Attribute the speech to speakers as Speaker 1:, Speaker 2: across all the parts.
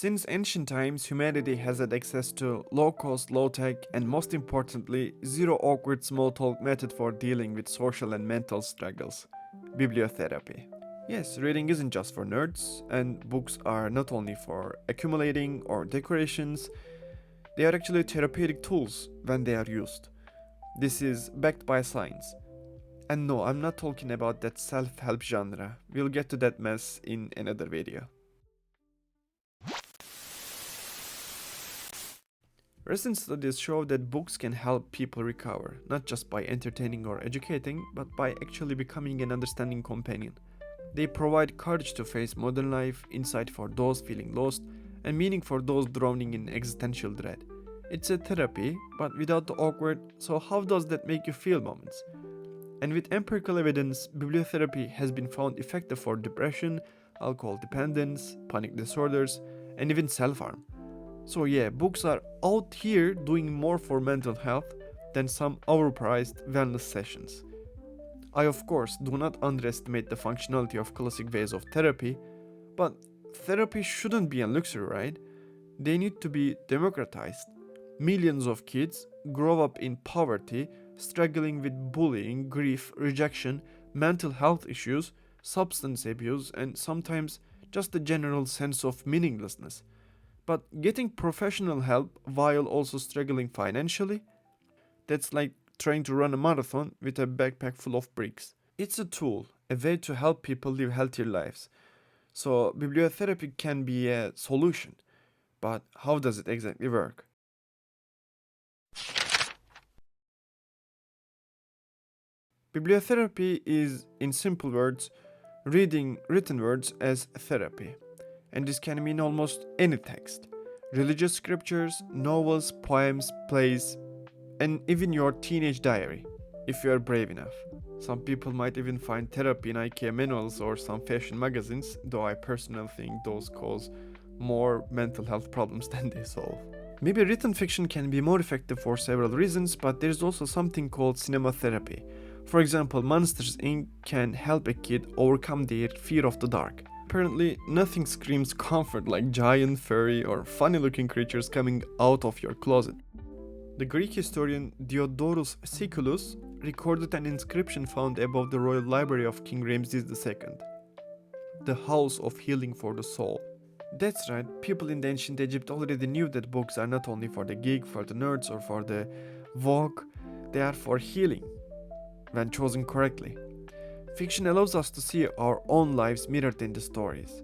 Speaker 1: Since ancient times, humanity has had access to low-cost, low-tech, and most importantly, zero-awkward small talk method for dealing with social and mental struggles: bibliotherapy. Yes, reading isn't just for nerds, and books are not only for accumulating or decorations, they are actually therapeutic tools when they are used. This is backed by science. And no, I'm not talking about that self-help genre. We'll get to that mess in another video. Recent studies show that books can help people recover, not just by entertaining or educating, but by actually becoming an understanding companion. They provide courage to face modern life, insight for those feeling lost, and meaning for those drowning in existential dread. It's a therapy, but without the awkward, so how does that make you feel moments. And with empirical evidence, bibliotherapy has been found effective for depression, alcohol dependence, panic disorders, and even self harm. So, yeah, books are out here doing more for mental health than some overpriced wellness sessions. I, of course, do not underestimate the functionality of classic ways of therapy, but therapy shouldn't be a luxury, right? They need to be democratized. Millions of kids grow up in poverty, struggling with bullying, grief, rejection, mental health issues, substance abuse, and sometimes just a general sense of meaninglessness. But getting professional help while also struggling financially, that's like trying to run a marathon with a backpack full of bricks. It's a tool, a way to help people live healthier lives. So, bibliotherapy can be a solution, but how does it exactly work? Bibliotherapy is, in simple words, reading written words as therapy, and this can mean almost any text: religious scriptures, novels, poems, plays, and even your teenage diary, if you are brave enough. Some people might even find therapy in IKEA manuals or some fashion magazines, though I personally think those cause more mental health problems than they solve. Maybe written fiction can be more effective for several reasons, but there's also something called cinema therapy. For example, Monsters Inc. can help a kid overcome their fear of the dark. Apparently, nothing screams comfort like giant, furry, or funny looking creatures coming out of your closet. The Greek historian Diodorus Siculus recorded an inscription found above the royal library of King Ramses II, the house of healing for the soul. That's right, people in the ancient Egypt already knew that books are not only for the geek, for the nerds, or for the vogue, they are for healing, when chosen correctly. Fiction allows us to see our own lives mirrored in the stories,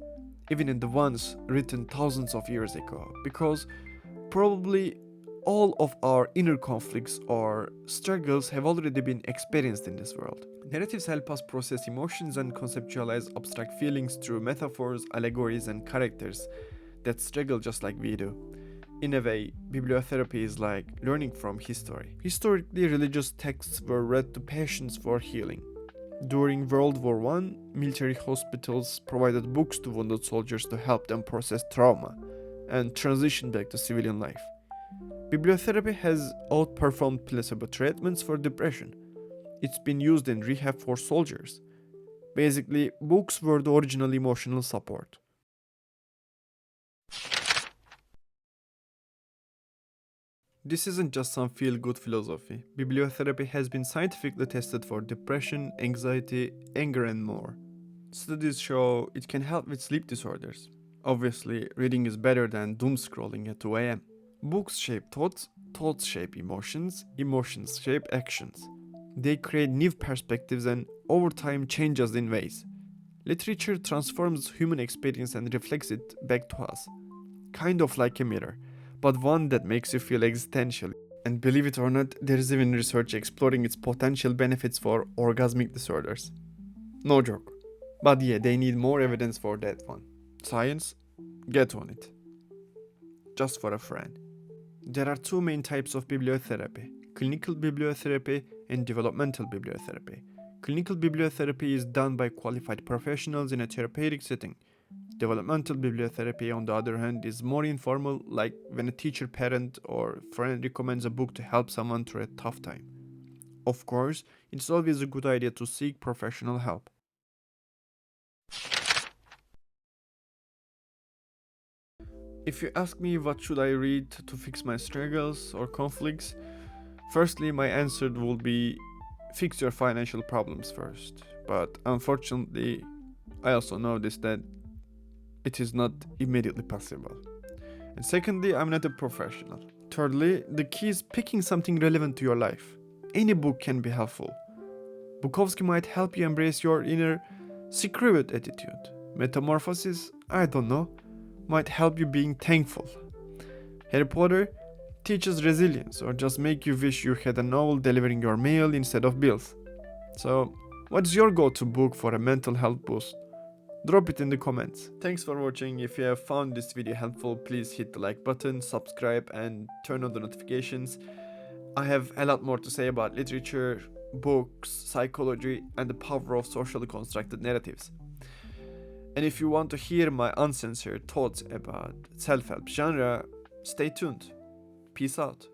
Speaker 1: even in the ones written thousands of years ago, because probably all of our inner conflicts or struggles have already been experienced in this world. Narratives help us process emotions and conceptualize abstract feelings through metaphors, allegories, and characters that struggle just like we do. In a way, bibliotherapy is like learning from history. Historically, religious texts were read to patients for healing. During World War I, military hospitals provided books to wounded soldiers to help them process trauma and transition back to civilian life. Bibliotherapy has outperformed placebo treatments for depression. It's been used in rehab for soldiers. Basically, books were the original emotional support. This isn't just some feel good philosophy. Bibliotherapy has been scientifically tested for depression, anxiety, anger, and more. Studies show it can help with sleep disorders. Obviously, reading is better than doom scrolling at 2 am. Books shape thoughts, thoughts shape emotions, emotions shape actions. They create new perspectives and over time change us in ways. Literature transforms human experience and reflects it back to us, kind of like a mirror, but one that makes you feel existential. And believe it or not, there is even research exploring its potential benefits for orgasmic disorders. No joke. But yeah, they need more evidence for that one. Science, get on it. Just for a friend. There are two main types of bibliotherapy: clinical bibliotherapy and developmental bibliotherapy. Clinical bibliotherapy is done by qualified professionals in a therapeutic setting. Developmental bibliotherapy, on the other hand, is more informal, like when a teacher, parent, or friend recommends a book to help someone through a tough time. Of course, it's always a good idea to seek professional help. If you ask me what should I read to fix my struggles or conflicts, firstly my answer will be fix your financial problems first. But unfortunately, I also noticed that it is not immediately possible. And secondly, I'm not a professional. Thirdly, the key is picking something relevant to your life. Any book can be helpful. Bukowski might help you embrace your inner secret attitude. Metamorphosis, I don't know, might help you being thankful. Harry Potter teaches resilience or just make you wish you had a novel delivering your mail instead of bills. So, what's your go-to book for a mental health boost? Drop it in the comments. Thanks for watching. If you have found this video helpful, please hit the like button, subscribe and turn on the notifications. I have a lot more to say about literature, books, psychology and the power of socially constructed narratives. And if you want to hear my uncensored thoughts about self-help genre, stay tuned. Peace out.